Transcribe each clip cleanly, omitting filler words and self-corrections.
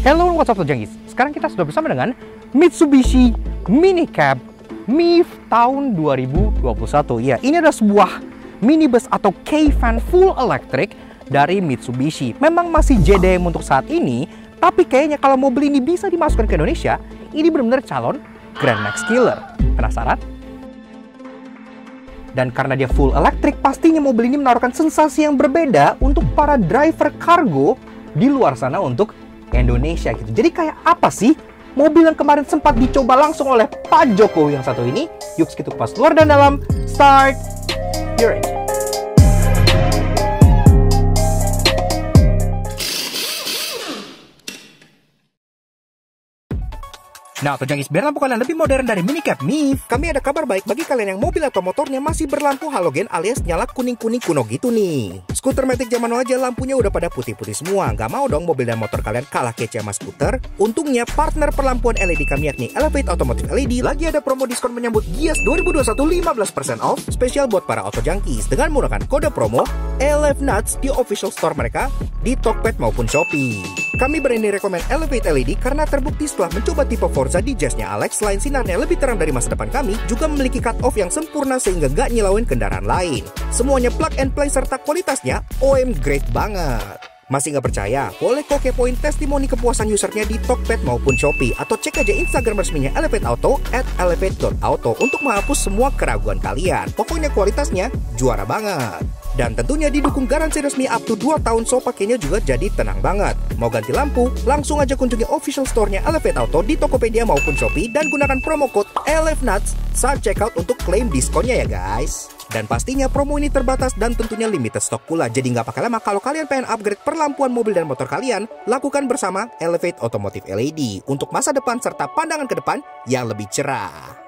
Hello, what's up Tojangis? Sekarang kita sudah bersama dengan Mitsubishi Mini Cab MIF tahun 2021. Ya, ini adalah sebuah minibus atau K-Van full electric dari Mitsubishi. Memang masih JDM untuk saat ini, tapi kayaknya kalau mobil ini bisa dimasukkan ke Indonesia, ini benar-benar calon Grand Max Killer. Penasaran? Dan karena dia full electric, pastinya mobil ini menawarkan sensasi yang berbeda untuk para driver kargo di luar sana untuk Indonesia gitu. Jadi kayak apa sih mobil yang kemarin sempat dicoba langsung oleh Pak Jokowi yang satu ini? Yuk kita kupas luar dan dalam. Start your engine. Nah, Tojangis, biar lampu kalian lebih modern dari Mini Cab MIF, kami ada kabar baik bagi kalian yang mobil atau motornya masih berlampu halogen alias nyala kuning-kuning kuno gitu nih. Skuter Matic zaman now aja lampunya udah pada putih-putih semua. Nggak mau dong mobil dan motor kalian kalah kece sama skuter? Untungnya partner perlampuan LED kami yakni Elevate Automotive LED lagi ada promo diskon menyambut Gias 2021 15% off spesial buat para auto junkies dengan menggunakan kode promo ELEVNUTS di official store mereka di Tokped maupun Shopee. Kami berani rekomend Elevate LED karena terbukti setelah mencoba tipe Forza di Jazz-nya Alex, selain sinarnya lebih terang dari masa depan kami, juga memiliki cut-off yang sempurna sehingga nggak nyilauin kendaraan lain. Semuanya plug and play serta kualitasnya OM great banget. Masih nggak percaya? Boleh kok kepoin testimoni kepuasan usernya di Tokped maupun Shopee, atau cek aja Instagram resminya Elevate Auto @elevate.auto untuk menghapus semua keraguan kalian. Pokoknya kualitasnya juara banget. Dan tentunya didukung garansi resmi up to 2 tahun, so pakainya juga jadi tenang banget. Mau ganti lampu? Langsung aja kunjungi official store-nya Elevate Auto di Tokopedia maupun Shopee dan gunakan promo code ELEVNUTS saat checkout untuk klaim diskonnya ya guys. Dan pastinya promo ini terbatas dan tentunya limited stock pula. Jadi nggak pakai lama kalau kalian pengen upgrade perlampuan mobil dan motor kalian, lakukan bersama Elevate Automotive LED untuk masa depan serta pandangan ke depan yang lebih cerah.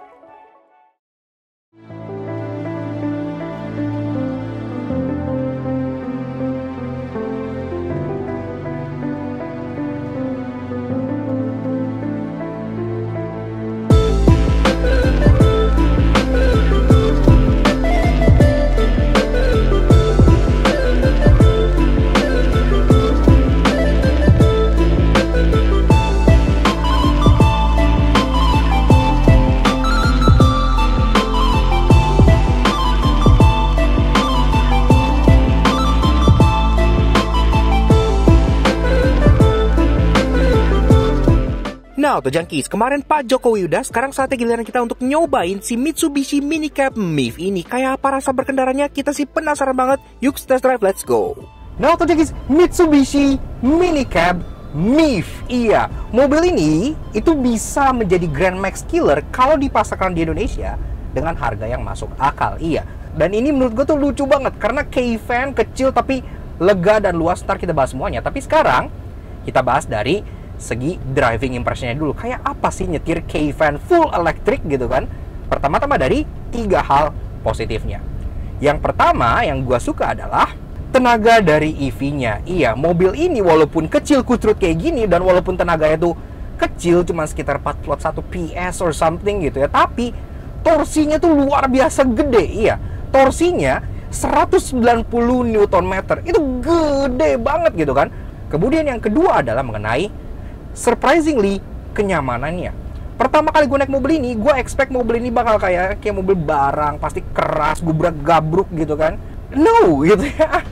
Nah, Tojangkis, kemarin Pak Jokowi udah, sekarang saatnya giliran kita untuk nyobain si Mitsubishi Mini Cab MIF ini. Kayak apa rasa berkendaranya? Kita sih penasaran banget. Yuk test drive, let's go. Nah, Tojangkis, Mitsubishi Mini Cab MIF. Iya, mobil ini itu bisa menjadi Grand Max Killer kalau dipasarkan di Indonesia dengan harga yang masuk akal. Iya, dan ini menurut gue tuh lucu banget karena K-Van kecil tapi lega dan luas. Ntar kita bahas semuanya. Tapi sekarang kita bahas dari segi driving impressionnya dulu. Kayak apa sih nyetir K-Van full electric gitu kan? Pertama-tama dari 3 hal positifnya. Yang pertama yang gua suka adalah tenaga dari EV-nya. Iya, mobil ini walaupun kecil kucrut kayak gini dan walaupun tenaganya tuh kecil cuma sekitar 41 PS or something gitu ya, tapi torsinya tuh luar biasa gede. Iya, torsinya 190 Nm. Itu gede banget gitu kan. Kemudian yang kedua adalah mengenai surprisingly kenyamanannya. Pertama kali gue naik mobil ini, gue expect mobil ini bakal kayak mobil barang, pasti keras, gubrak-gabruk gitu kan. No, gitu ya.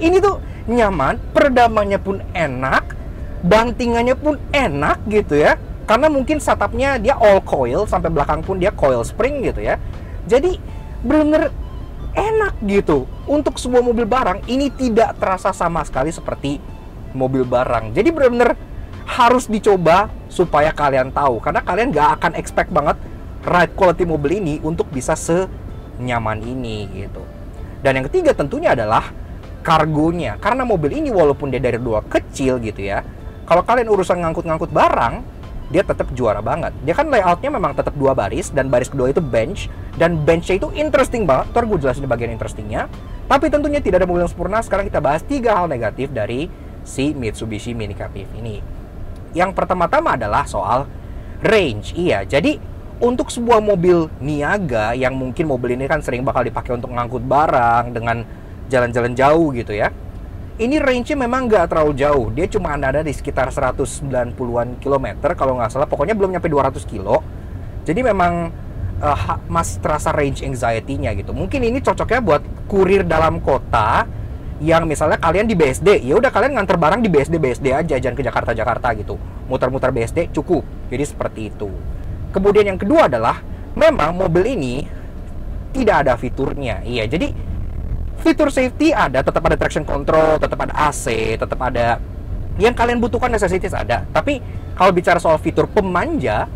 Ini tuh nyaman, peredamannya pun enak, bantingannya pun enak gitu ya. Karena mungkin setupnya dia all coil, sampai belakang pun dia coil spring gitu ya. Jadi bener-bener enak gitu. Untuk sebuah mobil barang, ini tidak terasa sama sekali seperti mobil barang. Jadi bener-bener harus dicoba supaya kalian tahu, karena kalian gak akan expect banget ride quality mobil ini untuk bisa senyaman ini gitu. Dan yang ketiga tentunya adalah kargonya, karena mobil ini walaupun dia dari dua kecil gitu ya, kalau kalian urusan ngangkut-ngangkut barang, dia tetap juara banget. Dia kan layoutnya memang tetap 2 baris, dan baris kedua itu bench, dan benchnya itu interesting banget. Ntar gue jelasin di bagian interestingnya. Tapi tentunya tidak ada mobil yang sempurna. Sekarang kita bahas 3 hal negatif dari si Mitsubishi Mini Cab MIF ini. Yang pertama-tama adalah soal range. Iya, jadi untuk sebuah mobil niaga yang mungkin mobil ini kan sering bakal dipakai untuk ngangkut barang dengan jalan-jalan jauh gitu ya, Ini range-nya memang nggak terlalu jauh. Dia cuma ada di sekitar 190-an kilometer kalau nggak salah. Pokoknya belum nyampe 200 kilo. Jadi memang masih terasa range anxiety-nya gitu. Mungkin ini cocoknya buat kurir dalam kota yang misalnya kalian di BSD, ya udah kalian nganter barang di BSD aja, jangan ke Jakarta gitu. Muter-muter BSD cukup. Jadi seperti itu. Kemudian yang kedua adalah memang mobil ini tidak ada fiturnya. Iya, jadi fitur safety ada, tetap ada traction control, tetap ada AC, tetap ada yang kalian butuhkan, necessities ada. Tapi kalau bicara soal fitur pemanja,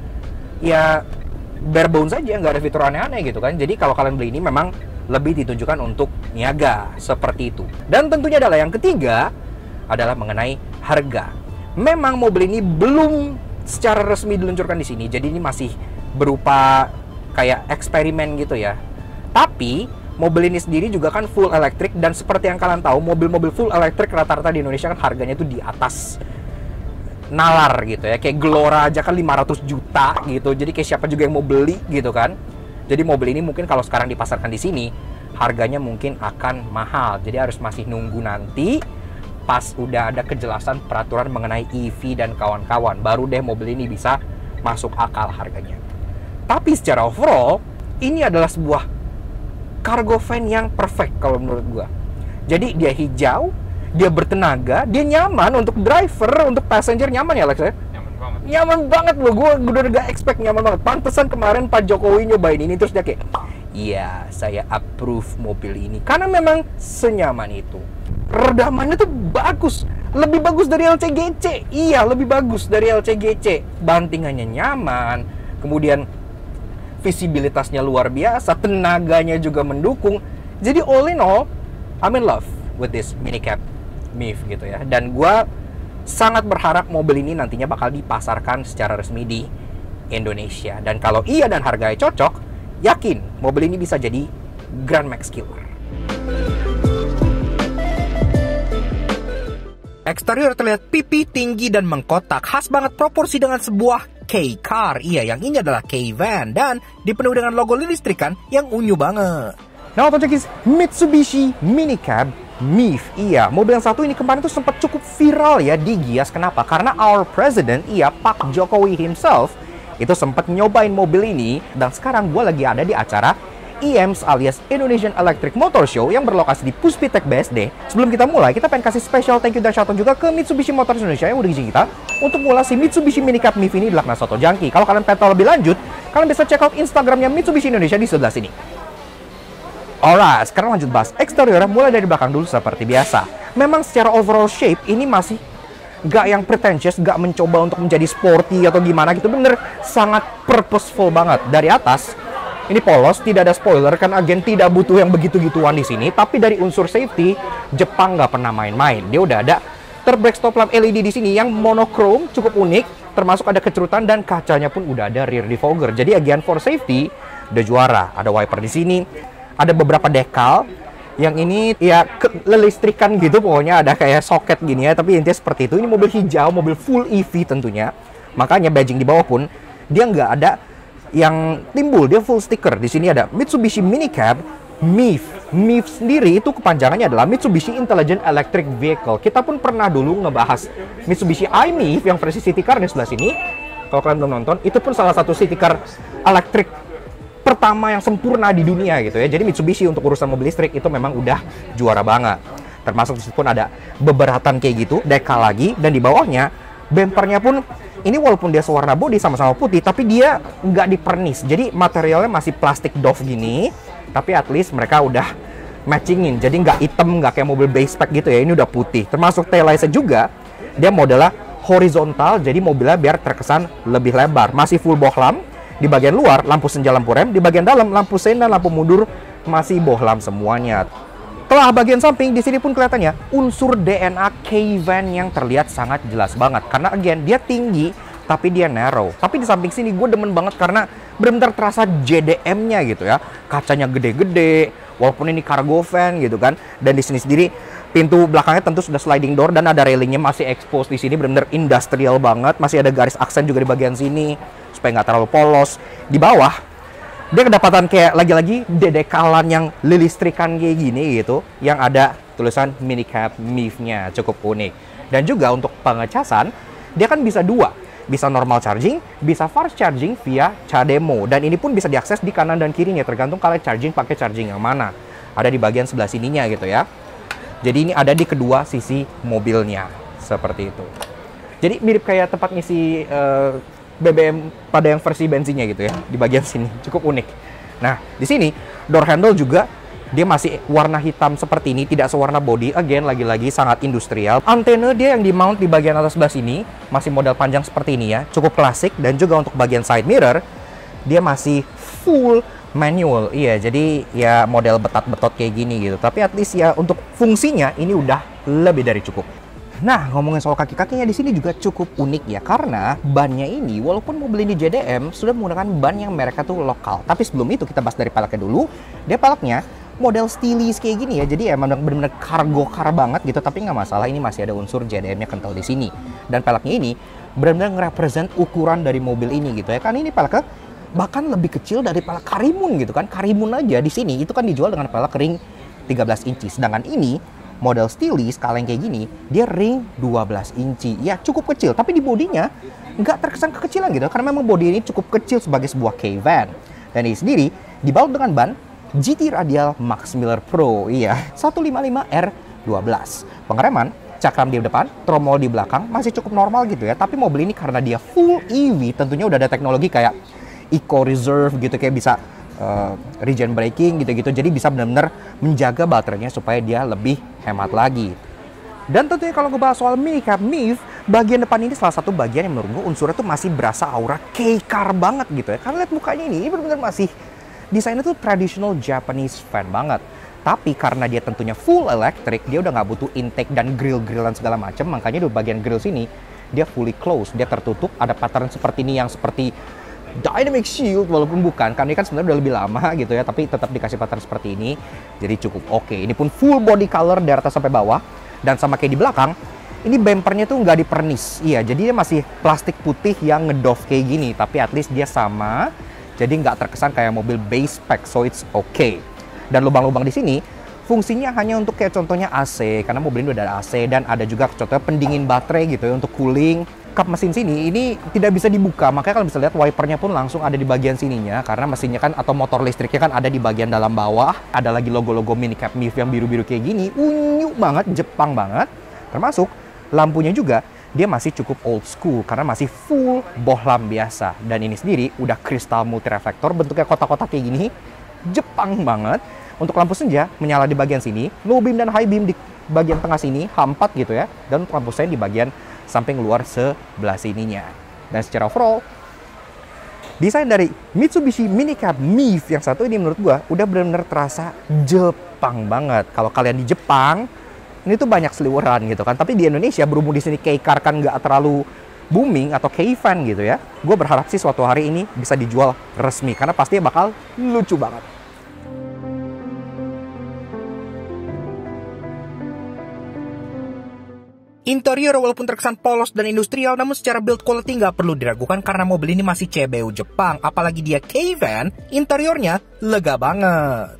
ya bare bones saja, nggak ada fitur aneh-aneh gitu kan. Jadi kalau kalian beli ini memang lebih ditujukan untuk niaga, seperti itu. Dan tentunya adalah yang ketiga adalah mengenai harga. Memang mobil ini belum secara resmi diluncurkan di sini, jadi ini masih berupa kayak eksperimen gitu ya. Tapi mobil ini sendiri juga kan full electric, dan seperti yang kalian tahu, mobil-mobil full electric rata-rata di Indonesia kan harganya itu di atas nalar gitu ya. Kayak Glora aja kan 500 juta gitu. Jadi kayak siapa juga yang mau beli gitu kan. Jadi mobil ini mungkin kalau sekarang dipasarkan di sini, harganya mungkin akan mahal. Jadi harus masih nunggu nanti pas udah ada kejelasan peraturan mengenai EV dan kawan-kawan, baru deh mobil ini bisa masuk akal harganya. Tapi secara overall, ini adalah sebuah cargo van yang perfect kalau menurut gua. Jadi dia hijau, dia bertenaga, dia nyaman untuk driver, untuk passenger nyaman ya Alex ya? Nyaman banget. Nyaman banget loh, gua udah gak expect nyaman banget. Pantesan kemarin Pak Jokowi nyobain ini terus dia kayak, iya saya approve mobil ini karena memang senyaman itu. Redamannya tuh bagus, lebih bagus dari LCGC. Iya, lebih bagus dari LCGC. Bantingannya nyaman, kemudian visibilitasnya luar biasa, tenaganya juga mendukung. Jadi all in all, I'm in love with this minicab MIF gitu ya. Dan gue sangat berharap mobil ini nantinya bakal dipasarkan secara resmi di Indonesia. Dan kalau iya dan harganya cocok, yakin mobil ini bisa jadi Grand Max Killer. Eksterior terlihat pipi, tinggi, dan mengkotak. Khas banget proporsi dengan sebuah K-Car. Iya, yang ini adalah K-Van. Dan dipenuhi dengan logo lilistrikan yang unyu banget. Nah, untuk cekis Mitsubishi Minicab MIF. Iya, mobil yang satu ini kemarin tuh sempat cukup viral ya di Gias. Kenapa? Karena our president, iya Pak Jokowi himself, itu sempat nyobain mobil ini. Dan sekarang gue lagi ada di acara IEMS alias Indonesian Electric Motor Show yang berlokasi di Puspitek BSD. Sebelum kita mulai, kita pengen kasih special thank you dan shout out juga ke Mitsubishi Motors Indonesia yang udah izin kita untuk mulai si Mitsubishi Minicab MIF ini di Lakna Soto Jangki. Kalau kalian pengen tahu lebih lanjut, kalian bisa check out Instagramnya Mitsubishi Indonesia di sebelah sini. Alright, sekarang lanjut bahas eksteriornya, mulai dari belakang dulu seperti biasa. Memang secara overall shape ini masih gak yang pretentious, gak mencoba untuk menjadi sporty atau gimana gitu. Bener, sangat purposeful banget. Dari atas, ini polos, tidak ada spoiler, kan agen tidak butuh yang begitu-gituan di sini. Tapi dari unsur safety, Jepang nggak pernah main-main. Dia udah ada turbo stop lamp LED di sini yang monochrome, cukup unik. Termasuk ada kecerutan dan kacanya pun udah ada rear defogger. Jadi again for safety, udah juara. Ada wiper di sini, ada beberapa dekal. Yang ini ya lelistrikan gitu, pokoknya ada kayak soket gini ya. Tapi intinya seperti itu. Ini mobil hijau, mobil full EV tentunya. Makanya badging di bawah pun dia nggak ada yang timbul, dia full sticker. Di sini ada Mitsubishi Minicab MIF. MIF sendiri itu kepanjangannya adalah Mitsubishi Intelligent Electric Vehicle. Kita pun pernah dulu ngebahas Mitsubishi i-MiEV yang versi city car di sebelah sini. Kalau kalian belum nonton, itu pun salah satu city car elektrik pertama yang sempurna di dunia gitu ya. Jadi Mitsubishi untuk urusan mobil listrik itu memang udah juara banget. Termasuk di situ pun ada beberatan kayak gitu, dekal lagi, dan di bawahnya bempernya pun ini walaupun dia sewarna body sama-sama putih, tapi dia nggak dipernis. Jadi materialnya masih plastik doff gini, tapi at least mereka udah matchingin. Jadi nggak hitam, nggak kayak mobil base spec gitu ya. Ini udah putih. Termasuk tail lights juga, dia modelnya horizontal, jadi mobilnya biar terkesan lebih lebar. Masih full bohlam. Di bagian luar, lampu senja, lampu rem. Di bagian dalam, lampu sen dan lampu mundur masih bohlam semuanya. Setelah bagian samping, di sini pun kelihatannya unsur DNA K-Van yang terlihat sangat jelas banget. Karena again, dia tinggi, tapi dia narrow. Tapi di samping sini gue demen banget karena benar-benar terasa JDM-nya gitu ya. Kacanya gede-gede, walaupun ini cargo van gitu kan. Dan di sini sendiri, pintu belakangnya tentu sudah sliding door dan ada railingnya masih expose di sini. Benar-benar industrial banget. Masih ada garis aksen juga di bagian sini, supaya nggak terlalu polos. Di bawah, dia kedapatan kayak lagi-lagi dedekalan yang lilistrikan kayak gini gitu, yang ada tulisan minicab MIF-nya, cukup unik. Dan juga untuk pengecasan, dia kan bisa dua. Bisa normal charging, bisa fast charging via CHAdeMO. Dan ini pun bisa diakses di kanan dan kirinya, tergantung kalian charging pakai charging yang mana. Ada di bagian sebelah sininya gitu ya. Jadi ini ada di kedua sisi mobilnya, seperti itu. Jadi mirip kayak tempat ngisi BBM pada yang versi bensinnya gitu ya, di bagian sini, cukup unik. Nah, di sini door handle juga dia masih warna hitam seperti ini, tidak sewarna body. Again, lagi-lagi sangat industrial. Antena dia yang di mount di bagian atas sebelah sini masih model panjang seperti ini ya, cukup klasik. Dan juga untuk bagian side mirror dia masih full manual. Iya, jadi ya model betot-betot kayak gini gitu. Tapi at least ya untuk fungsinya ini udah lebih dari cukup. Nah, ngomongin soal kaki-kakinya di sini juga cukup unik ya, karena bannya ini walaupun mobil ini JDM sudah menggunakan ban yang mereknya tuh lokal. Tapi sebelum itu kita bahas dari peleknya dulu. Dia peleknya model stylish kayak gini ya, jadi emang bener-bener cargo car banget gitu, tapi nggak masalah, ini masih ada unsur JDM-nya kental di sini. Dan peleknya ini benar-benar nge-represent ukuran dari mobil ini gitu ya, kan ini peleknya bahkan lebih kecil dari pelek Karimun gitu kan. Karimun aja di sini itu kan dijual dengan pelek ring 13 inci, sedangkan ini model stylish kaleng kayak gini dia ring 12 inci. Ya cukup kecil, tapi di bodinya nggak terkesan kekecilan gitu, karena memang bodi ini cukup kecil sebagai sebuah K-Van. Dan ini sendiri dibalut dengan ban GT Radial Max Miller Pro, iya, 155R12. Pengereman, cakram di depan, tromol di belakang masih cukup normal gitu ya. Tapi mobil ini karena dia full EV, tentunya udah ada teknologi kayak Eco Reserve gitu, kayak bisa regen braking gitu-gitu. Jadi bisa benar-benar menjaga baterainya supaya dia lebih hemat lagi. Dan tentunya kalau ngebahas soal minicab MIF, bagian depan ini salah satu bagian yang menurut gue unsurnya tuh masih berasa aura K-car banget gitu ya. Karena lihat mukanya ini benar-benar masih desainnya tuh traditional Japanese van banget. Tapi karena dia tentunya full electric, dia udah nggak butuh intake dan grill-grillan segala macam. Makanya di bagian grill sini dia fully closed, dia tertutup. Ada pattern seperti ini yang seperti dynamic shield, walaupun bukan, karena ini kan sebenarnya udah lebih lama gitu ya, tapi tetap dikasih pattern seperti ini. Jadi cukup oke. Ini pun full body color dari atas sampai bawah. Dan sama kayak di belakang, ini bumpernya tuh nggak dipernis. Iya, jadi dia masih plastik putih yang ngedoff kayak gini, tapi at least dia sama. Jadi nggak terkesan kayak mobil base spec, so it's okay. Dan lubang-lubang di sini fungsinya hanya untuk kayak contohnya AC, karena mobil ini udah ada AC, dan ada juga contohnya pendingin baterai gitu ya untuk cooling. Kap mesin sini ini tidak bisa dibuka, makanya kalian bisa lihat wipernya pun langsung ada di bagian sininya, karena mesinnya kan atau motor listriknya kan ada di bagian dalam bawah. Ada lagi logo-logo minicab MIF yang biru-biru kayak gini, unyu banget, Jepang banget. Termasuk lampunya juga dia masih cukup old school karena masih full bohlam biasa. Dan ini sendiri udah kristal multireflektor, bentuknya kotak-kotak kayak gini, Jepang banget. Untuk lampu senja menyala di bagian sini, low beam dan high beam di bagian tengah sini, H4 gitu ya. Dan untuk lampu sen di bagian samping luar sebelah sininya. Dan secara overall, desain dari Mitsubishi minicab MIF yang satu ini menurut gua udah benar-benar terasa Jepang banget. Kalau kalian di Jepang, ini tuh banyak seliweran gitu kan. Tapi di Indonesia berhubung di sini K-car kan nggak terlalu booming atau K-Van gitu ya. Gue berharap sih suatu hari ini bisa dijual resmi karena pastinya bakal lucu banget. Interior walaupun terkesan polos dan industrial, namun secara build quality nggak perlu diragukan karena mobil ini masih CBU Jepang. Apalagi dia K-Van, interiornya lega banget.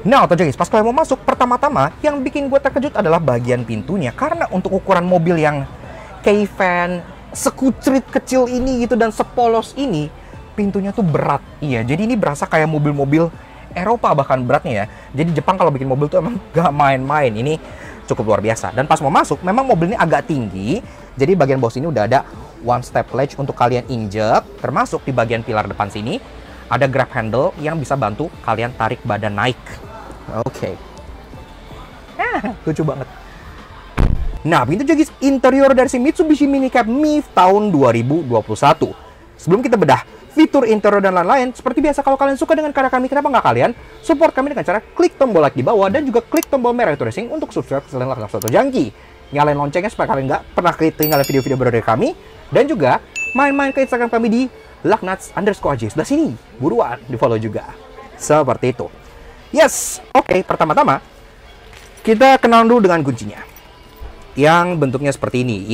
Nah, guys, pas kalian mau masuk, pertama-tama yang bikin gue terkejut adalah bagian pintunya. Karena untuk ukuran mobil yang K-Van, sekucrit kecil ini gitu dan sepolos ini, pintunya tuh berat. Iya, jadi ini berasa kayak mobil-mobil Eropa bahkan beratnya ya. Jadi Jepang kalau bikin mobil tuh emang gak main-main. Ini cukup luar biasa. Dan pas mau masuk, memang mobil ini agak tinggi. Jadi bagian bawah sini udah ada one step ledge untuk kalian injek. Termasuk di bagian pilar depan sini, ada grab handle yang bisa bantu kalian tarik badan naik. Oke. Lucu banget. Nah, pintu jogis interior dari si Mitsubishi minicab MIF tahun 2021. Sebelum kita bedah fitur interior dan lain-lain, seperti biasa kalau kalian suka dengan karya kami, kenapa nggak kalian support kami dengan cara klik tombol like di bawah dan juga klik tombol merah itu racing untuk subscribe selain like satu jangki. Nyalain loncengnya supaya kalian nggak pernah ketinggalan video-video baru dari kami. Dan juga main-main ke Instagram kami di laknats_aj. Sebelah sini, buruan di follow juga. Seperti itu. Yes, oke. Pertama-tama kita kenal dulu dengan kuncinya, yang bentuknya seperti ini.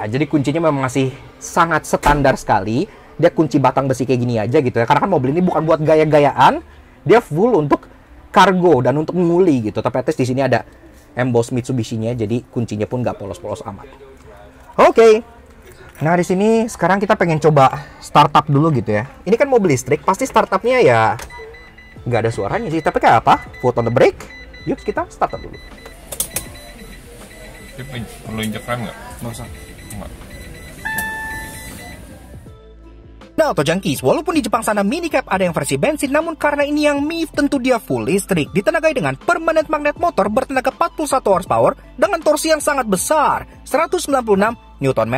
Jadi kuncinya memang masih sangat standar sekali. Dia kunci batang besi kayak gini aja gitu ya. Karena kan mobil ini bukan buat gaya-gayaan, dia full untuk kargo dan untuk nguli gitu. Tapi at least di sini ada emboss Mitsubishi-nya, jadi kuncinya pun nggak polos-polos amat. Oke. Nah, di sini sekarang kita pengen coba startup dulu gitu ya. Ini kan mobil listrik, pasti startupnya ya nggak ada suaranya sih. Tapi kayak apa? Foot on the brake. Yuk kita startup dulu. Perlu injek rem nggak? Nggak usah. Nggak. Nah, Auto Junkies, walaupun di Jepang sana minicab ada yang versi bensin, namun karena ini yang MIF tentu dia full listrik, ditenagai dengan permanent magnet motor bertenaga 41 horsepower dengan torsi yang sangat besar, 196 Nm,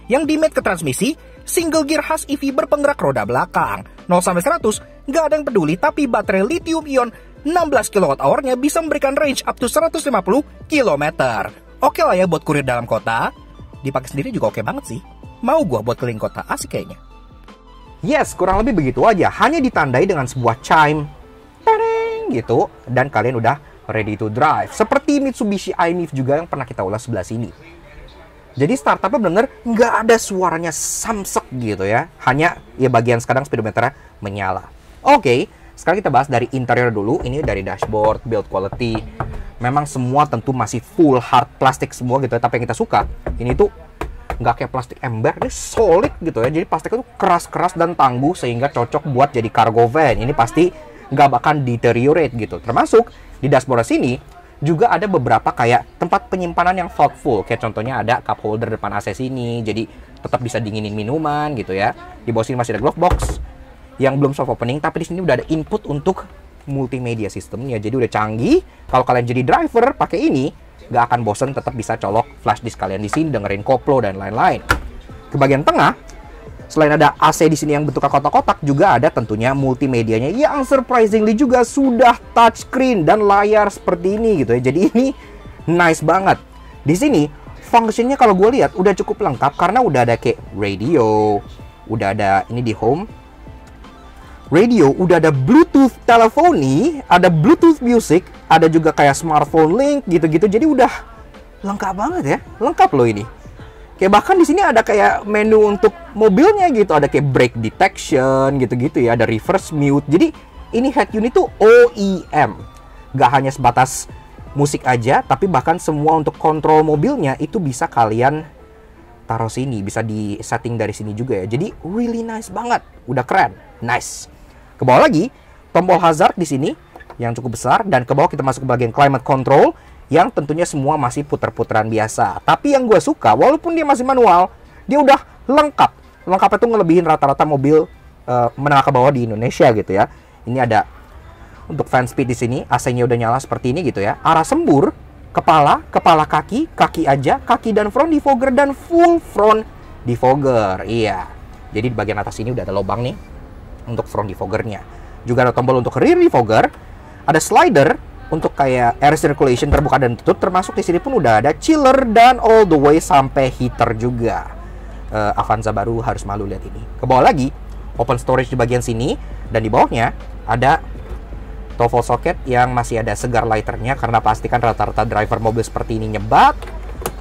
yang dimate ke transmisi, single gear khas EV berpenggerak roda belakang. 0-100, nggak ada yang peduli, tapi baterai lithium ion 16 kWh-nya bisa memberikan range up to 150 km. Oke lah ya buat kurir dalam kota, dipakai sendiri juga oke banget sih. Mau gua buat keliling kota, asik kayaknya. Yes, kurang lebih begitu aja. Hanya ditandai dengan sebuah chime, tereng gitu, dan kalian udah ready to drive. Seperti Mitsubishi i-MiEV juga yang pernah kita ulas sebelah sini. Jadi startupnya bener nggak ada suaranya samsek gitu ya. Hanya ya bagian sekarang speedometernya menyala. Oke, sekarang kita bahas dari interior dulu. Ini dari dashboard, build quality. Memang semua tentu masih full hard plastik semua gitu ya. Tapi yang kita suka, ini tuh nggak kayak plastik ember, ini solid gitu ya. Jadi plastiknya tuh keras-keras dan tangguh sehingga cocok buat jadi cargo van. Ini pasti nggak bakal deteriorate gitu. Termasuk di dashboard sini juga ada beberapa kayak tempat penyimpanan yang thoughtful. Kayak contohnya ada cup holder depan AC sini, jadi tetap bisa dinginin minuman gitu ya. Di bawah sini masih ada glove box yang belum soft opening, tapi di sini udah ada input untuk multimedia sistemnya. Jadi udah canggih. Kalau kalian jadi driver pakai ini, nggak akan bosen, tetap bisa colok flash disk kalian di sini, dengerin koplo dan lain-lain. Ke bagian tengah, selain ada AC di sini yang bentuknya kotak-kotak, juga ada tentunya multimedianya yang surprisingly juga sudah touchscreen dan layar seperti ini gitu ya. Jadi ini nice banget. Di sini fungsinya kalau gue lihat udah cukup lengkap karena udah ada kayak radio, udah ada ini di home radio, udah ada Bluetooth teleponi, ada Bluetooth music, ada juga kayak smartphone link gitu-gitu. Jadi udah lengkap banget ya, lengkap loh ini. Kayak bahkan di sini ada kayak menu untuk mobilnya gitu, ada kayak brake detection gitu-gitu ya, ada reverse mute. Jadi ini head unit tuh OEM, gak hanya sebatas musik aja, tapi bahkan semua untuk kontrol mobilnya itu bisa kalian taruh sini, bisa di setting dari sini juga ya. Jadi really nice banget, udah keren, nice. Ke bawah lagi, tombol hazard di sini yang cukup besar, dan ke bawah kita masuk ke bagian climate control yang tentunya semua masih puter-puteran biasa. Tapi yang gue suka, walaupun dia masih manual, dia udah lengkap. Lengkapnya tuh ngelebihin rata-rata mobil menengah ke bawah di Indonesia gitu ya. Ini ada untuk fan speed di sini, AC-nya udah nyala seperti ini gitu ya. Arah sembur, kepala kaki, kaki aja, kaki dan front defogger, dan full front defogger. Iya. Jadi di bagian atas ini udah ada lubang nih untuk front defoggernya. Juga ada tombol untuk rear defogger, ada slider untuk kayak air circulation terbuka dan tutup, termasuk di sini pun udah ada chiller dan all the way sampai heater juga. Avanza baru harus malu lihat ini. Ke bawah lagi, open storage di bagian sini, dan di bawahnya ada 12 volt socket yang masih ada segar lighternya karena pastikan rata-rata driver mobil seperti ini nyebat,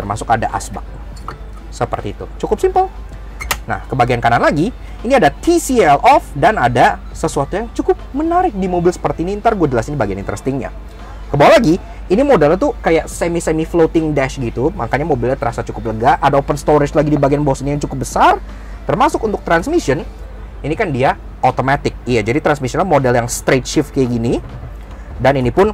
termasuk ada asbak. Seperti itu. Cukup simple. Nah, ke bagian kanan lagi, ini ada TCL off dan ada sesuatu yang cukup menarik di mobil seperti ini. Ntar gue jelasin bagian interestingnya. Ke bawah lagi, ini modelnya tuh kayak semi floating dash gitu, makanya mobilnya terasa cukup lega. Ada open storage lagi di bagian bawah sini yang cukup besar, termasuk untuk transmission. Ini kan dia automatic, iya. Jadi transmissionnya model yang straight shift kayak gini. Dan ini pun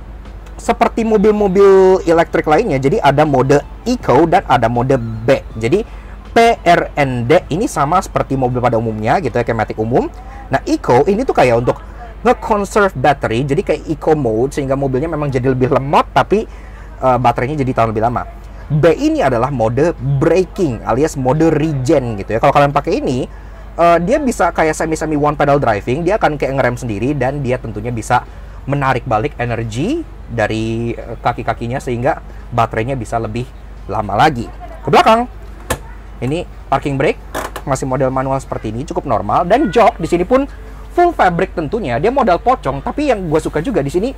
seperti mobil-mobil elektrik lainnya. Jadi ada mode Eco dan ada mode B. Jadi PRND ini sama seperti mobil pada umumnya gitu ya, kayak Matic umum. Nah, Eco ini tuh kayak untuk nge-conserve battery, jadi kayak Eco mode sehingga mobilnya memang jadi lebih lemot tapi baterainya jadi tahan lebih lama. B ini adalah mode braking alias mode regen gitu ya. Kalau kalian pakai ini, dia bisa kayak semi one pedal driving, dia akan kayak ngerem sendiri dan dia tentunya bisa menarik balik energi dari kaki-kakinya sehingga baterainya bisa lebih lama lagi. Ke belakang, ini parking brake masih model manual seperti ini, cukup normal. Dan jok di sini pun full fabric tentunya. Dia model pocong, tapi yang gue suka juga di sini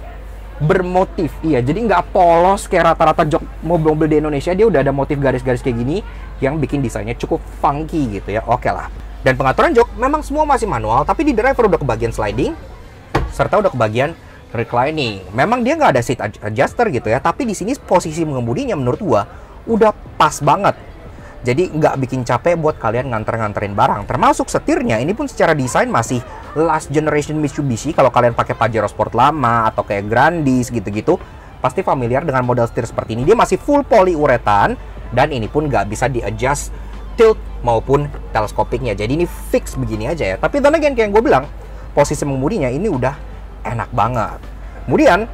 bermotif. Iya, jadi nggak polos kayak rata-rata jok mobil-mobil di Indonesia. Dia udah ada motif garis-garis kayak gini yang bikin desainnya cukup funky gitu ya. Oke lah. Dan pengaturan jok memang semua masih manual, tapi di driver udah kebagian sliding serta udah kebagian reclining. Memang dia nggak ada seat adjuster gitu ya, tapi di sini posisi mengemudinya menurut gua udah pas banget. Jadi nggak bikin capek buat kalian nganterin barang. Termasuk setirnya, ini pun secara desain masih last generation Mitsubishi. Kalau kalian pakai Pajero Sport lama atau kayak Grandis gitu-gitu, pasti familiar dengan model setir seperti ini. Dia masih full poliuretan dan ini pun nggak bisa di-adjust tilt maupun teleskopiknya. Jadi ini fix begini aja ya. Tapi dan again, kayak yang gue bilang, posisi mengemudinya ini udah enak banget. Kemudian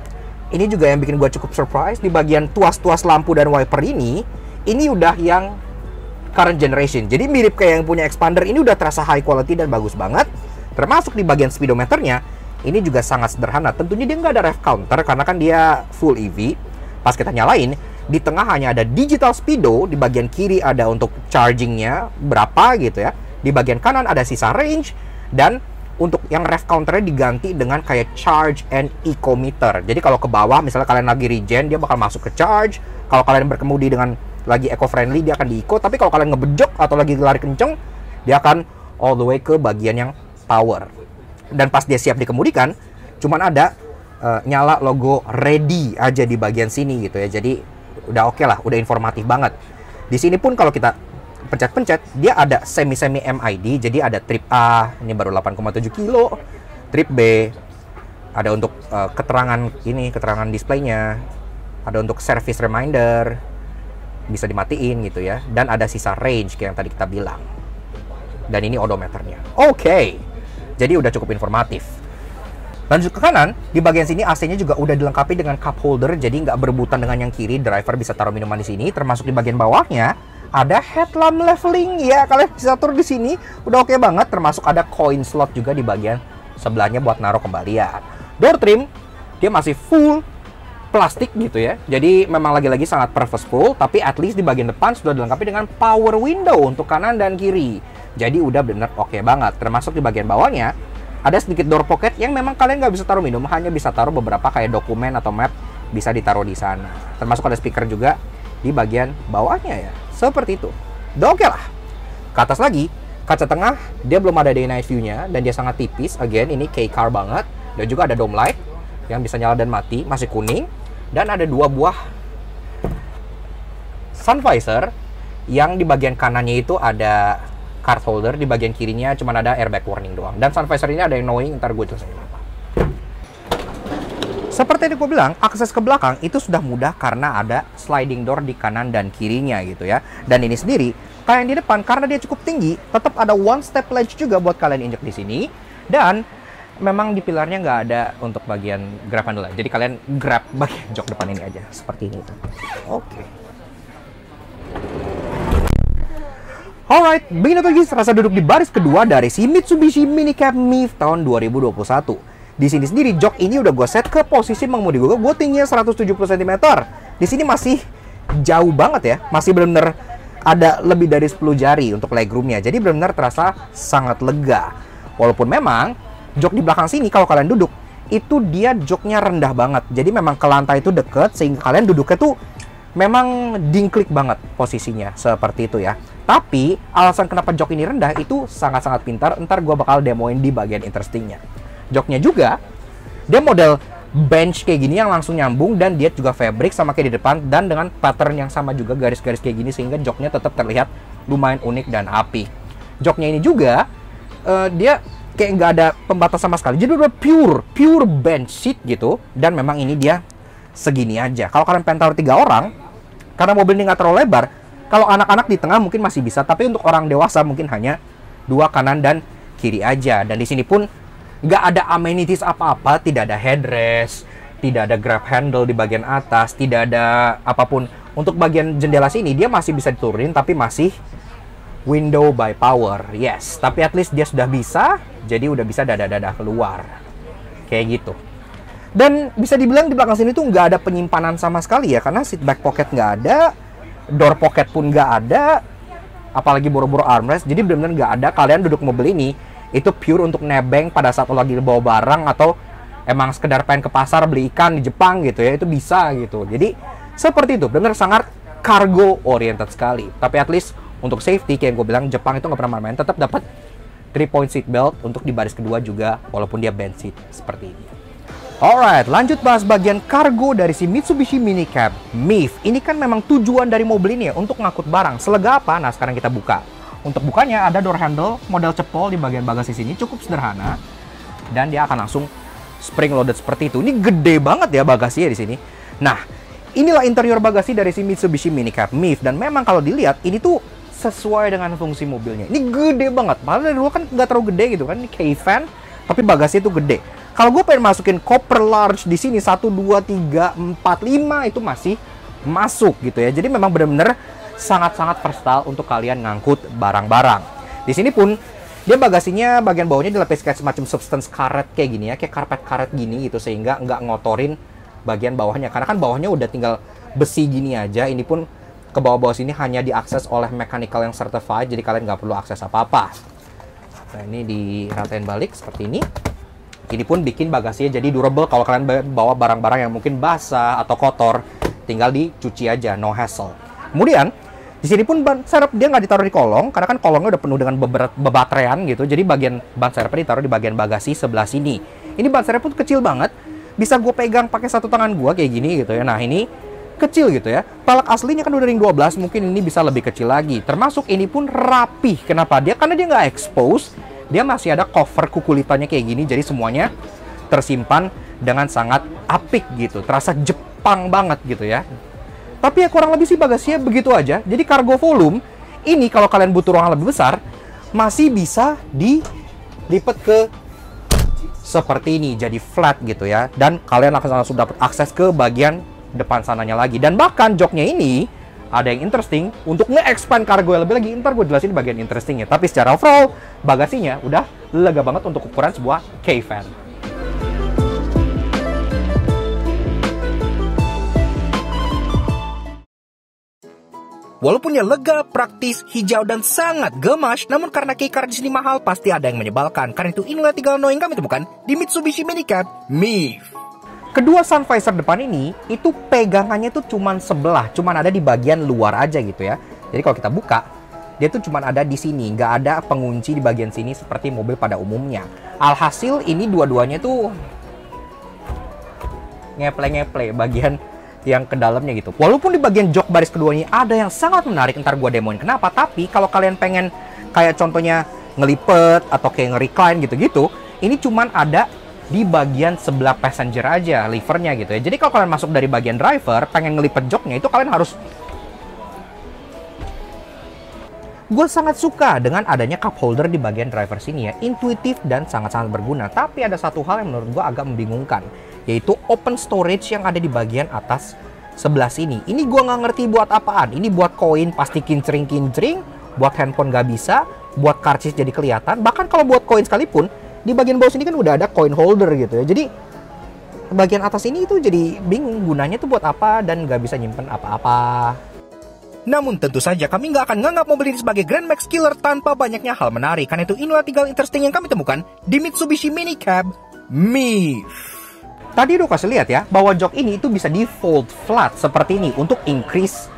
ini juga yang bikin gue cukup surprise, di bagian tuas-tuas lampu dan wiper ini udah yang current generation. Jadi mirip kayak yang punya expander, ini udah terasa high quality dan bagus banget. Termasuk di bagian speedometernya, ini juga sangat sederhana. Tentunya dia nggak ada rev counter karena kan dia full EV. Pas kita nyalain, di tengah hanya ada digital speedo, di bagian kiri ada untuk chargingnya berapa gitu ya. Di bagian kanan ada sisa range, dan untuk yang rev counternya diganti dengan kayak charge and eco meter. Jadi kalau ke bawah, misalnya kalian lagi regen, dia bakal masuk ke charge. Kalau kalian berkemudi dengan lagi eco-friendly, dia akan di eco. Tapi kalau kalian ngebejok atau lagi lari kenceng, dia akan all the way ke bagian yang power. Dan pas dia siap dikemudikan, cuman ada nyala logo ready aja di bagian sini gitu ya. Jadi udah oke lah, udah informatif banget. Di sini pun kalau kita pencet-pencet, dia ada semi-semi MID. Jadi ada trip A, ini baru 8,7 kilo. Trip B, ada untuk keterangan displaynya. Ada untuk service reminder, bisa dimatiin gitu ya. Dan ada sisa range kayak yang tadi kita bilang. Dan ini odometernya. Oke. Jadi udah cukup informatif. Lanjut ke kanan, di bagian sini AC-nya juga udah dilengkapi dengan cup holder, jadi nggak berebutan dengan yang kiri. Driver bisa taruh minuman di sini. Termasuk di bagian bawahnya ada headlamp leveling ya, kalian bisa atur di sini. Udah oke banget. Termasuk ada coin slot juga di bagian sebelahnya buat naruh kembalian. Door trim dia masih full plastik gitu ya. Jadi memang lagi-lagi sangat purposeful, tapi at least di bagian depan sudah dilengkapi dengan power window untuk kanan dan kiri. Jadi udah bener oke banget. Termasuk di bagian bawahnya ada sedikit door pocket yang memang kalian nggak bisa taruh minum, hanya bisa taruh beberapa kayak dokumen atau map, bisa ditaruh di sana. Termasuk ada speaker juga di bagian bawahnya ya. Seperti itu. Udah oke lah. Ke atas lagi, kaca tengah dia belum ada day night view-nya dan dia sangat tipis. Again, ini K-car banget. Dan juga ada dome light yang bisa nyala dan mati, masih kuning. Dan ada dua buah sun visor yang di bagian kanannya itu ada card holder, di bagian kirinya cuma ada airbag warning doang. Dan sun visor ini ada yang knowing, ntar gue jelasin apa. Seperti yang gue bilang, akses ke belakang itu sudah mudah karena ada sliding door di kanan dan kirinya gitu ya. Dan ini sendiri, kayak yang di depan, karena dia cukup tinggi, tetap ada one step ledge juga buat kalian injek di sini. Dan memang di pilarnya nggak ada untuk bagian grab handle. Jadi kalian grab bagian jok depan ini aja, seperti ini. Oke. Alright, begini tuh guys, rasa duduk di baris kedua dari si Mitsubishi Minicab MIF tahun 2021. Di sini sendiri jok ini udah gue set ke posisi mengemudi gue tingginya 170 cm. Di sini masih jauh banget ya, masih benar-benar ada lebih dari 10 jari untuk legroomnya. Jadi benar-benar terasa sangat lega. Walaupun memang jok di belakang sini kalau kalian duduk itu dia joknya rendah banget. Jadi memang ke lantai itu deket sehingga kalian duduknya tuh memang dingklik banget posisinya seperti itu ya. Tapi alasan kenapa jok ini rendah itu sangat-sangat pintar. Ntar gue bakal demoin di bagian interestingnya. Joknya juga dia model bench kayak gini yang langsung nyambung, dan dia juga fabric sama kayak di depan dan dengan pattern yang sama juga, garis-garis kayak gini, sehingga joknya tetap terlihat lumayan unik dan apik. Joknya ini juga dia kayak nggak ada pembatas sama sekali, jadi udah pure bench seat gitu. Dan memang ini dia segini aja. Kalau kalian pengen taruh 3 orang, karena mobil ini nggak terlalu lebar, kalau anak-anak di tengah mungkin masih bisa, tapi untuk orang dewasa mungkin hanya 2 kanan dan kiri aja. Dan di sini pun nggak ada amenities apa-apa, tidak ada headrest, tidak ada grab handle di bagian atas, tidak ada apapun. Untuk bagian jendela sini dia masih bisa diturunin, tapi masih window by power, yes. Tapi at least dia sudah bisa, jadi udah bisa dada-dada keluar, kayak gitu. Dan bisa dibilang di belakang sini tuh nggak ada penyimpanan sama sekali ya, karena seat back pocket nggak ada, door pocket pun nggak ada, apalagi boro-boro armrest. Jadi benar-benar nggak ada. Kalian duduk mobil ini itu pure untuk nebeng pada saat lo lagi bawa barang, atau emang sekedar pengen ke pasar beli ikan di Jepang gitu ya, itu bisa gitu. Jadi seperti itu, benar sangat cargo oriented sekali. Tapi at least untuk safety, kayak gue bilang, Jepang itu nggak pernah main-main, tetap dapat 3-point seat belt untuk di baris kedua juga, walaupun dia bench seat seperti ini. Alright, lanjut bahas bagian kargo dari si Mitsubishi Minicab MIF. Ini kan memang tujuan dari mobil ini ya, untuk ngangkut barang. Selega apa? Nah, sekarang kita buka. Untuk bukanya ada door handle model cepol di bagian bagasi sini, cukup sederhana. Dan dia akan langsung spring loaded seperti itu. Ini gede banget ya bagasinya di sini. Nah, inilah interior bagasi dari si Mitsubishi Minicab MIF. Dan memang kalau dilihat, ini tuh sesuai dengan fungsi mobilnya. Ini gede banget. Padahal dari dulu kan nggak terlalu gede gitu kan. Ini K-Fan, tapi bagasinya itu gede. Kalau gue pengen masukin koper large di sini 1, 2, 3, 4, 5 itu masih masuk gitu ya. Jadi memang benar-benar sangat-sangat versatile untuk kalian ngangkut barang-barang. Di sini pun dia bagasinya bagian bawahnya dilapis kayak semacam substance karet kayak gini ya, kayak karpet karet gini gitu sehingga nggak ngotorin bagian bawahnya. Karena kan bawahnya udah tinggal besi gini aja. Ini pun ke bawah-bawah sini hanya diakses oleh mechanical yang certified, jadi kalian nggak perlu akses apa-apa. Nah, ini diratain balik seperti ini. Ini pun bikin bagasinya jadi durable kalau kalian bawa barang-barang yang mungkin basah atau kotor, tinggal dicuci aja, no hassle. Kemudian, di sini pun ban serep dia nggak ditaruh di kolong, karena kan kolongnya udah penuh dengan bebateran gitu, jadi bagian ban serepnya ditaruh di bagian bagasi sebelah sini. Ini ban serep pun kecil banget, bisa gue pegang pakai satu tangan gue kayak gini gitu ya. Nah, ini kecil gitu ya. Palak aslinya kan udah ring 12, mungkin ini bisa lebih kecil lagi. Termasuk ini pun rapih. Kenapa? Karena dia nggak expose. Dia masih ada cover kukulitannya kayak gini, jadi semuanya tersimpan dengan sangat apik gitu. Terasa Jepang banget gitu ya. Tapi ya kurang lebih sih bagasinya begitu aja. Jadi cargo volume, ini kalau kalian butuh ruangan lebih besar, masih bisa dilipat ke seperti ini, jadi flat gitu ya. Dan kalian langsung dapat akses ke bagian depan sananya lagi. Dan bahkan joknya ini ada yang interesting untuk nge-expand kargo yang lebih lagi. Ntar gue jelasin bagian interestingnya. Tapi secara overall, bagasinya udah lega banget untuk ukuran sebuah K-Fan. Walaupun ya lega, praktis, hijau, dan sangat gemas, namun karena keycard di sini mahal, pasti ada yang menyebalkan. Karena itu inilah 3 hal yang kami temukan di Mitsubishi Minicab MIF. Kedua sun visor depan ini, itu pegangannya tuh cuman sebelah, cuman ada di bagian luar aja gitu ya. Jadi kalau kita buka, dia tuh cuman ada di sini, nggak ada pengunci di bagian sini seperti mobil pada umumnya. Alhasil ini dua-duanya tuh ngeple-ngeple bagian yang ke dalamnya gitu. Walaupun di bagian jok baris keduanya ada yang sangat menarik, ntar gua demoin kenapa. Tapi kalau kalian pengen kayak contohnya ngelipet atau kayak nge-recline gitu-gitu, ini cuman ada di bagian sebelah passenger aja, levernya gitu ya. Jadi kalau kalian masuk dari bagian driver, pengen ngelipet joknya itu kalian harus. Gue sangat suka dengan adanya cup holder di bagian driver sini ya, intuitif dan sangat-sangat berguna. Tapi ada satu hal yang menurut gue agak membingungkan, yaitu open storage yang ada di bagian atas sebelah sini. Ini gue nggak ngerti buat apaan. Ini buat koin pasti kincring-kincring, buat handphone nggak bisa, buat karcis jadi kelihatan. Bahkan kalau buat koin sekalipun, di bagian bawah sini kan udah ada coin holder gitu ya. Jadi bagian atas ini itu jadi bingung gunanya tuh buat apa dan nggak bisa nyimpen apa-apa. Namun tentu saja kami nggak akan nganggap mobil ini sebagai Grand Max Killer tanpa banyaknya hal menarik. Karena itu inilah 3 hal interesting yang kami temukan di Mitsubishi Minicab MIF. Tadi udah kasih lihat ya bahwa jok ini itu bisa di fold flat seperti ini untuk increase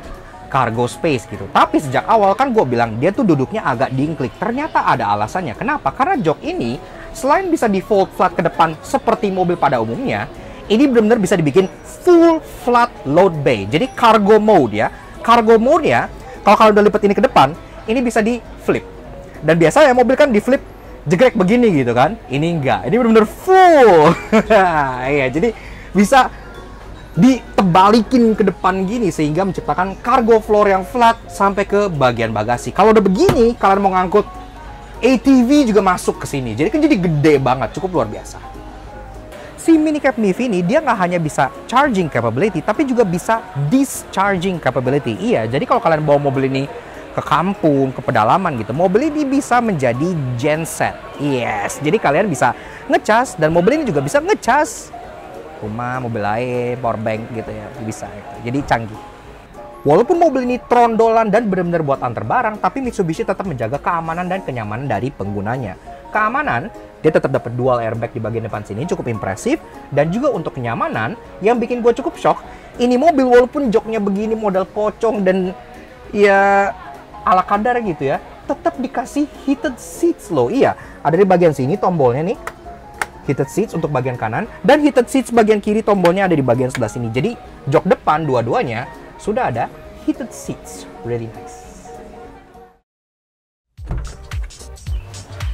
cargo space gitu. Tapi sejak awal kan gue bilang dia tuh duduknya agak dingklik. Ternyata ada alasannya. Kenapa? Karena jok ini selain bisa di fold flat ke depan seperti mobil pada umumnya, ini benar-benar bisa dibikin full flat load bay. Jadi cargo mode ya. Cargo mode ya, kalau kalian udah lipat ini ke depan, ini bisa di flip. Dan biasanya mobil kan di flip jegrek begini gitu kan. Ini enggak. Ini benar-benar full. Iya, jadi bisa ditebalikin ke depan gini sehingga menciptakan cargo floor yang flat sampai ke bagian bagasi. Kalau udah begini, kalian mau ngangkut ATV juga masuk ke sini. Jadi kan jadi gede banget, cukup luar biasa. Si Minicab MIF ini dia nggak hanya bisa charging capability, tapi juga bisa discharging capability. Iya, jadi kalau kalian bawa mobil ini ke kampung, ke pedalaman gitu, mobil ini bisa menjadi genset. Yes, jadi kalian bisa ngecas dan mobil ini juga bisa ngecas rumah, mobil lain, powerbank gitu ya, bisa. Gitu. Jadi canggih. Walaupun mobil ini trondolan dan benar-benar buat antar barang, tapi Mitsubishi tetap menjaga keamanan dan kenyamanan dari penggunanya. Keamanan, dia tetap dapat dual airbag di bagian depan sini, cukup impresif. Dan juga untuk kenyamanan, yang bikin gue cukup shock, ini mobil walaupun joknya begini model pocong dan ya ala kadar gitu ya, tetap dikasih heated seats loh. Iya, ada di bagian sini tombolnya nih, heated seats untuk bagian kanan, dan heated seats bagian kiri tombolnya ada di bagian sebelah sini. Jadi jok depan dua-duanya sudah ada heated seats. Really nice.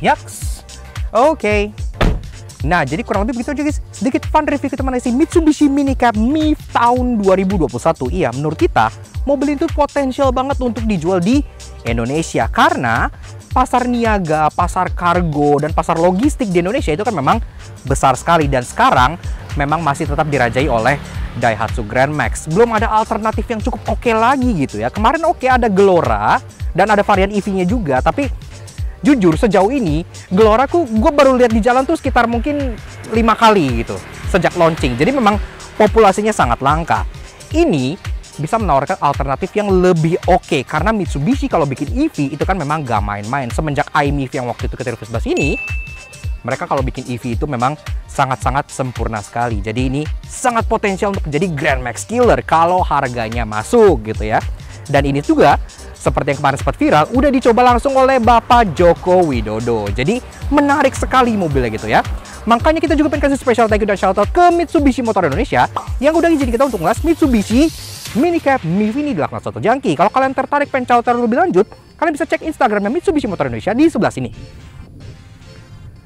Yaks. Oke. Nah, jadi kurang lebih begitu aja guys. Sedikit fun review kita mengenai si Mitsubishi Minicab MIF tahun 2021. Iya, menurut kita mobil itu potensial banget untuk dijual di Indonesia. Karena pasar niaga, pasar kargo, dan pasar logistik di Indonesia itu kan memang besar sekali. Dan sekarang memang masih tetap dirajai oleh Daihatsu Grand Max. Belum ada alternatif yang cukup oke lagi gitu ya. Kemarin oke ada Gelora dan ada varian EV-nya juga. Tapi jujur sejauh ini Gelora gue baru lihat di jalan tuh sekitar mungkin 5 kali gitu sejak launching. Jadi memang populasinya sangat langka. Ini bisa menawarkan alternatif yang lebih oke karena Mitsubishi kalau bikin EV itu kan memang gak main-main. Semenjak iMIF yang waktu itu kita review sebelah sini, mereka kalau bikin EV itu memang sangat-sangat sempurna sekali. Jadi ini sangat potensial untuk menjadi Grand Max Killer kalau harganya masuk gitu ya. Dan ini juga seperti yang kemarin sempat viral, udah dicoba langsung oleh Bapak Joko Widodo. Jadi menarik sekali mobilnya gitu ya. Makanya kita juga pengen kasih special thank you dan shoutout ke Mitsubishi Motor Indonesia yang udah izin kita untuk ngelas Mitsubishi Minicab MIF ini di Laknat Soto Jangki. Kalau kalian tertarik pengen shoutout lebih lanjut, kalian bisa cek Instagramnya Mitsubishi Motor Indonesia di sebelah sini.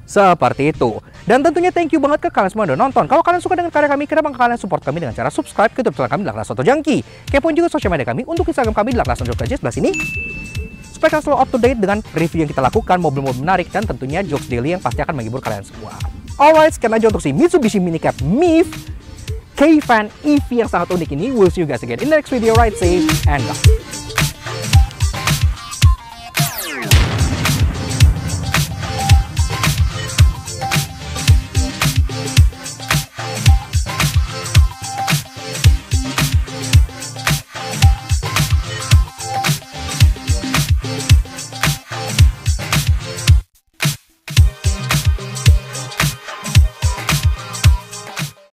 Seperti itu. Dan tentunya thank you banget ke kalian semua yang udah nonton. Kalau kalian suka dengan karya kami, kenapa kalian support kami dengan cara subscribe ke YouTube channel kami di Laknat Soto Jangki. Kepoin juga sosial media kami untuk Instagram kami di Laknat Soto Jangki sebelah sini. Supaya kalian selalu up to date dengan review yang kita lakukan, mobil-mobil menarik, dan tentunya jokes daily yang pasti akan menghibur kalian semua. Alright, sekian aja untuk si Mitsubishi Minicab MIF K-Fan EV yang sangat unik ini. We'll see you guys again in the next video. Ride safe and bye.